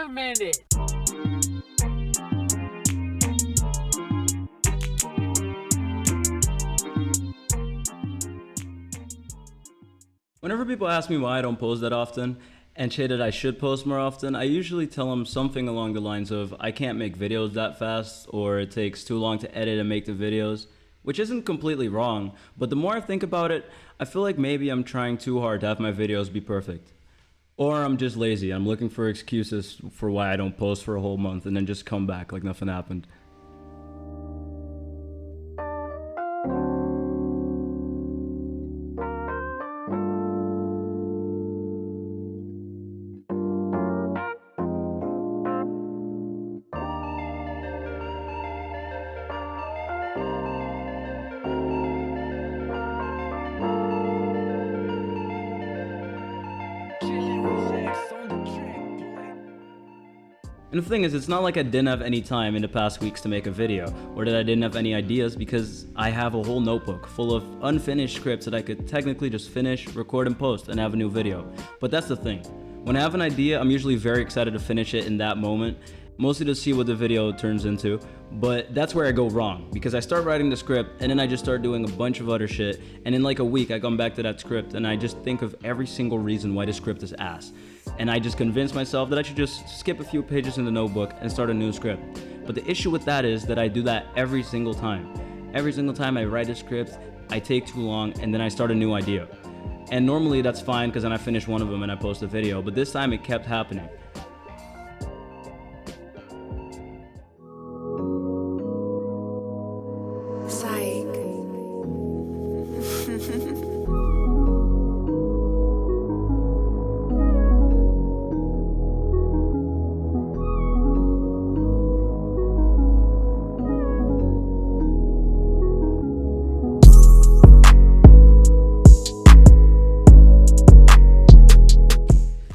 a minute. Whenever people ask me why I don't post that often and say that I should post more often, I usually tell them something along the lines of I can't make videos that fast, or it takes too long to edit and make the videos, which isn't completely wrong, but the more I think about it, I feel like maybe I'm trying too hard to have my videos be perfect. Or I'm just lazy. I'm looking for excuses for why I don't post for a whole month and then just come back like nothing happened. And the thing is, it's not like I didn't have any time in the past weeks to make a video, or that I didn't have any ideas, because I have a whole notebook full of unfinished scripts that I could technically just finish, record, and post, and have a new video. But that's the thing. When I have an idea, I'm usually very excited to finish it in that moment, mostly to see what the video turns into. But that's where I go wrong, because I start writing the script, and then I just start doing a bunch of other shit, and in like a week, I come back to that script, and I just think of every single reason why the script is ass. And I just convince myself that I should just skip a few pages in the notebook and start a new script. But the issue with that is that I do that every single time. Every single time I write a script, I take too long, and then I start a new idea. And normally that's fine, because then I finish one of them and I post a video, but this time it kept happening. Zyek.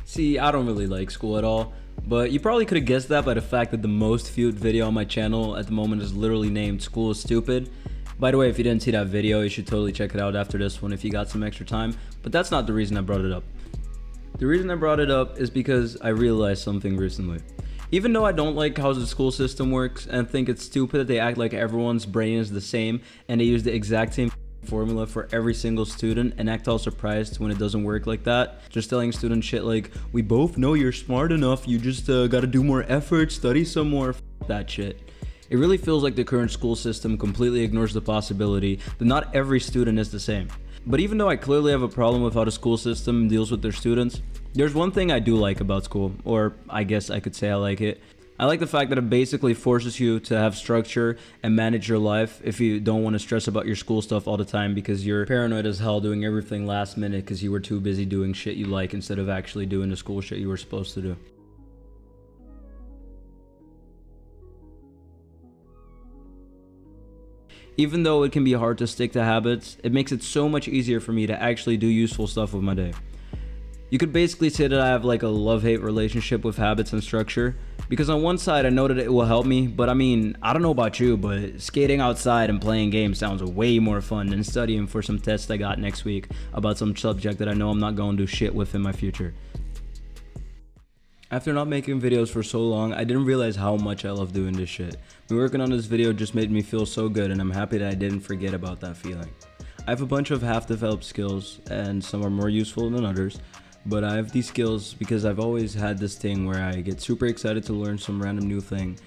See, I don't really like school at all, but you probably could have guessed that by the fact that the most viewed video on my channel at the moment is literally named School is Stupid. By the way, if you didn't see that video, you should totally check it out after this one if you got some extra time, but that's not the reason I brought it up. The reason I brought it up is because I realized something recently. Even though I don't like how the school system works and think it's stupid that they act like everyone's brain is the same and they use the exact same formula for every single student and act all surprised when it doesn't work like that, just telling students shit like, we both know you're smart enough, you just gotta do more effort, study some more, that shit. It really feels like the current school system completely ignores the possibility that not every student is the same. But even though I clearly have a problem with how the school system deals with their students, there's one thing I do like about school, or I guess I could say I like it. I like the fact that it basically forces you to have structure and manage your life if you don't want to stress about your school stuff all the time because you're paranoid as hell doing everything last minute because you were too busy doing shit you like instead of actually doing the school shit you were supposed to do. Even though it can be hard to stick to habits, it makes it so much easier for me to actually do useful stuff with my day. You could basically say that I have like a love-hate relationship with habits and structure, because on one side I know that it will help me, but I mean, I don't know about you, but skating outside and playing games sounds way more fun than studying for some test I got next week about some subject that I know I'm not going to do shit with in my future. After not making videos for so long, I didn't realize how much I love doing this shit. Me working on this video just made me feel so good, and I'm happy that I didn't forget about that feeling. I have a bunch of half-developed skills, and some are more useful than others. But I have these skills because I've always had this thing where I get super excited to learn some random new thing,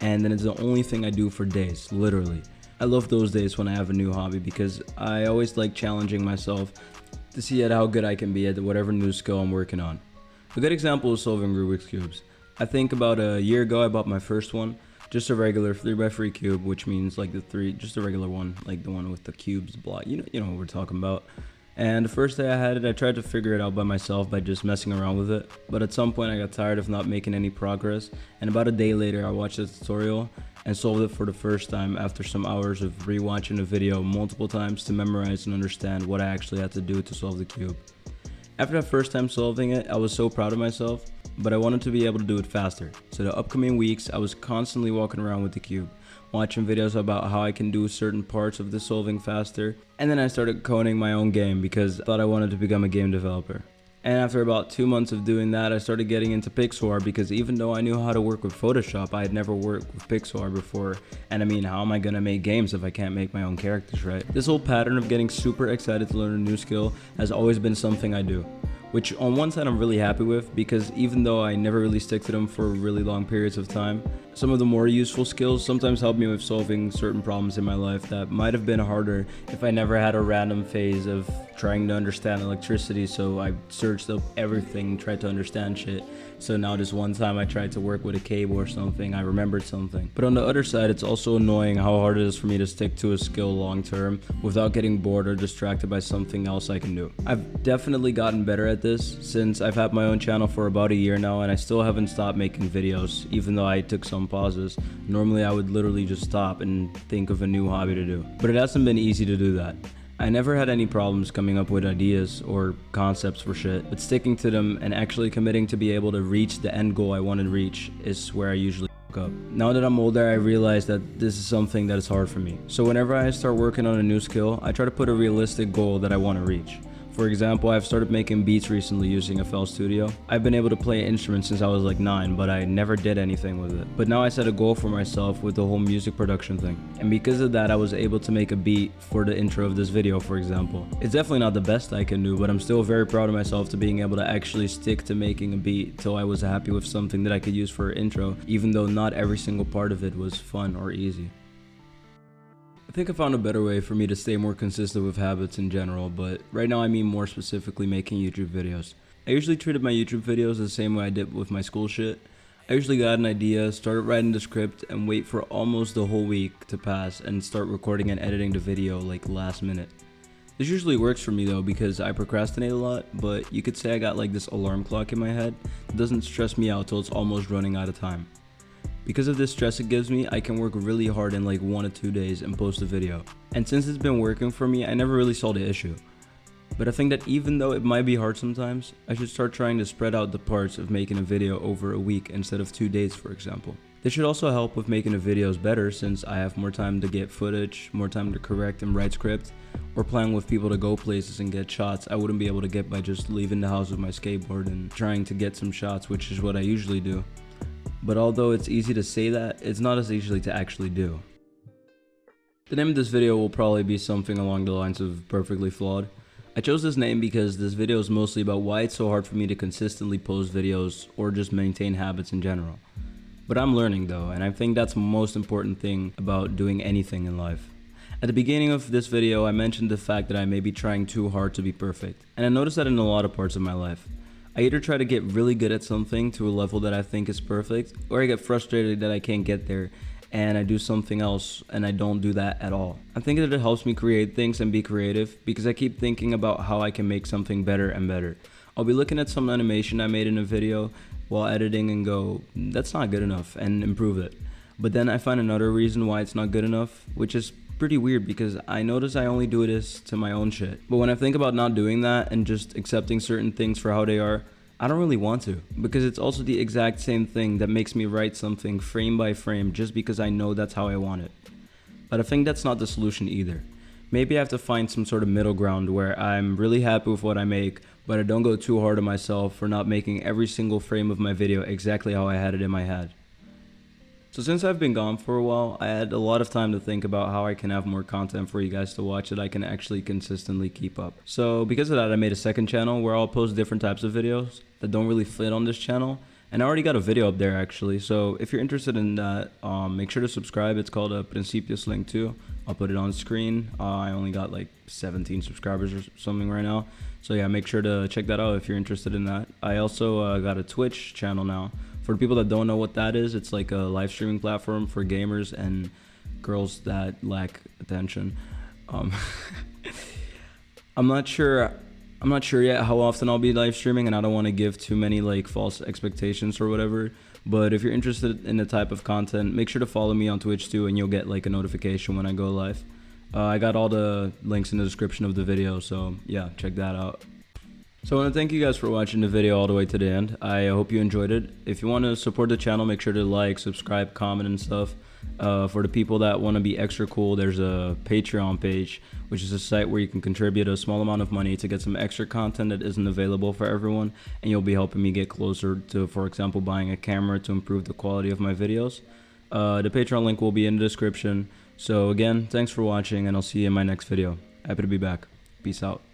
and then it's the only thing I do for days, literally. I love those days when I have a new hobby because I always like challenging myself to see at how good I can be at whatever new skill I'm working on. A good example is solving Rubik's Cubes. I think about a year ago I bought my first one, just a regular 3x3 cube, which means like just a regular one, like the one with the cubes block, you know what we're talking about. And the first day I had it, I tried to figure it out by myself by just messing around with it. But at some point I got tired of not making any progress, and about a day later I watched a tutorial and solved it for the first time after some hours of rewatching the video multiple times to memorize and understand what I actually had to do to solve the cube. After that first time solving it, I was so proud of myself, but I wanted to be able to do it faster. So the upcoming weeks I was constantly walking around with the cube, watching videos about how I can do certain parts of the solving faster, and then I started coding my own game because I thought I wanted to become a game developer. And after about 2 months of doing that, I started getting into pixel art, because even though I knew how to work with Photoshop, I had never worked with pixel art before. And I mean, how am I gonna make games if I can't make my own characters, right? This whole pattern of getting super excited to learn a new skill has always been something I do, which on one side I'm really happy with, because even though I never really stick to them for really long periods of time, some of the more useful skills sometimes help me with solving certain problems in my life that might have been harder if I never had a random phase of trying to understand electricity. So I searched up everything, tried to understand shit. So now this one time I tried to work with a cable or something, I remembered something. But on the other side, it's also annoying how hard it is for me to stick to a skill long term without getting bored or distracted by something else I can do. I've definitely gotten better at this since I've had my own channel for about a year now, and I still haven't stopped making videos, even though I took some pauses. Normally I would literally just stop and think of a new hobby to do, but it hasn't been easy to do that. I never had any problems coming up with ideas or concepts for shit, but sticking to them and actually committing to be able to reach the end goal I want to reach is where I usually fuck up. Now that I'm older, I realize that this is something that is hard for me. So whenever I start working on a new skill, I try to put a realistic goal that I want to reach. For example, I've started making beats recently using FL Studio. I've been able to play instruments since I was like 9, but I never did anything with it. But now I set a goal for myself with the whole music production thing. And because of that, I was able to make a beat for the intro of this video, for example. It's definitely not the best I can do, but I'm still very proud of myself to being able to actually stick to making a beat till I was happy with something that I could use for an intro, even though not every single part of it was fun or easy. I think I found a better way for me to stay more consistent with habits in general, but right now I mean more specifically making YouTube videos. I usually treated my YouTube videos the same way I did with my school shit. I usually got an idea, started writing the script, and wait for almost the whole week to pass and start recording and editing the video like last minute. This usually works for me though, because I procrastinate a lot, but you could say I got like this alarm clock in my head that doesn't stress me out till it's almost running out of time. Because of this stress it gives me, I can work really hard in like 1 to 2 days and post a video. And since it's been working for me, I never really saw the issue. But I think that even though it might be hard sometimes, I should start trying to spread out the parts of making a video over a week instead of 2 days, for example. This should also help with making the videos better, since I have more time to get footage, more time to correct and write script, or plan with people to go places and get shots I wouldn't be able to get by just leaving the house with my skateboard and trying to get some shots, which is what I usually do. But although it's easy to say that, it's not as easy to actually do. The name of this video will probably be something along the lines of Perfectly Flawed. I chose this name because this video is mostly about why it's so hard for me to consistently post videos or just maintain habits in general. But I'm learning though, and I think that's the most important thing about doing anything in life. At the beginning of this video, I mentioned the fact that I may be trying too hard to be perfect, and I noticed that in a lot of parts of my life. I either try to get really good at something to a level that I think is perfect, or I get frustrated that I can't get there and I do something else and I don't do that at all. I think that it helps me create things and be creative because I keep thinking about how I can make something better and better. I'll be looking at some animation I made in a video while editing and go, that's not good enough, and improve it. But then I find another reason why it's not good enough, which is pretty weird because I notice I only do this to my own shit. But when I think about not doing that and just accepting certain things for how they are, I don't really want to, because it's also the exact same thing that makes me write something frame by frame just because I know that's how I want it. But I think that's not the solution either. Maybe I have to find some sort of middle ground where I'm really happy with what I make, but I don't go too hard on myself for not making every single frame of my video exactly how I had it in my head. So since I've been gone for a while, I had a lot of time to think about how I can have more content for you guys to watch that I can actually consistently keep up. So because of that, I made a second channel where I'll post different types of videos that don't really fit on this channel. And I already got a video up there actually. So if you're interested in that, make sure to subscribe. It's called Principio Sling 2. I'll put it on screen. I only got like 17 subscribers or something right now. So yeah, make sure to check that out if you're interested in that. I also got a Twitch channel now. For people that don't know what that is, it's like a live streaming platform for gamers and girls that lack attention. I'm not sure yet how often I'll be live streaming, and I don't want to give too many like false expectations or whatever. But if you're interested in the type of content, make sure to follow me on Twitch too, and you'll get like a notification when I go live. I got all the links in the description of the video, so yeah, check that out. So I want to thank you guys for watching the video all the way to the end. I hope you enjoyed it. If you want to support the channel, make sure to like, subscribe, comment, and stuff. For the people that want to be extra cool, there's a Patreon page, which is a site where you can contribute a small amount of money to get some extra content that isn't available for everyone, and you'll be helping me get closer to, for example, buying a camera to improve the quality of my videos. The Patreon link will be in the description. So again, thanks for watching, and I'll see you in my next video. Happy to be back. Peace out.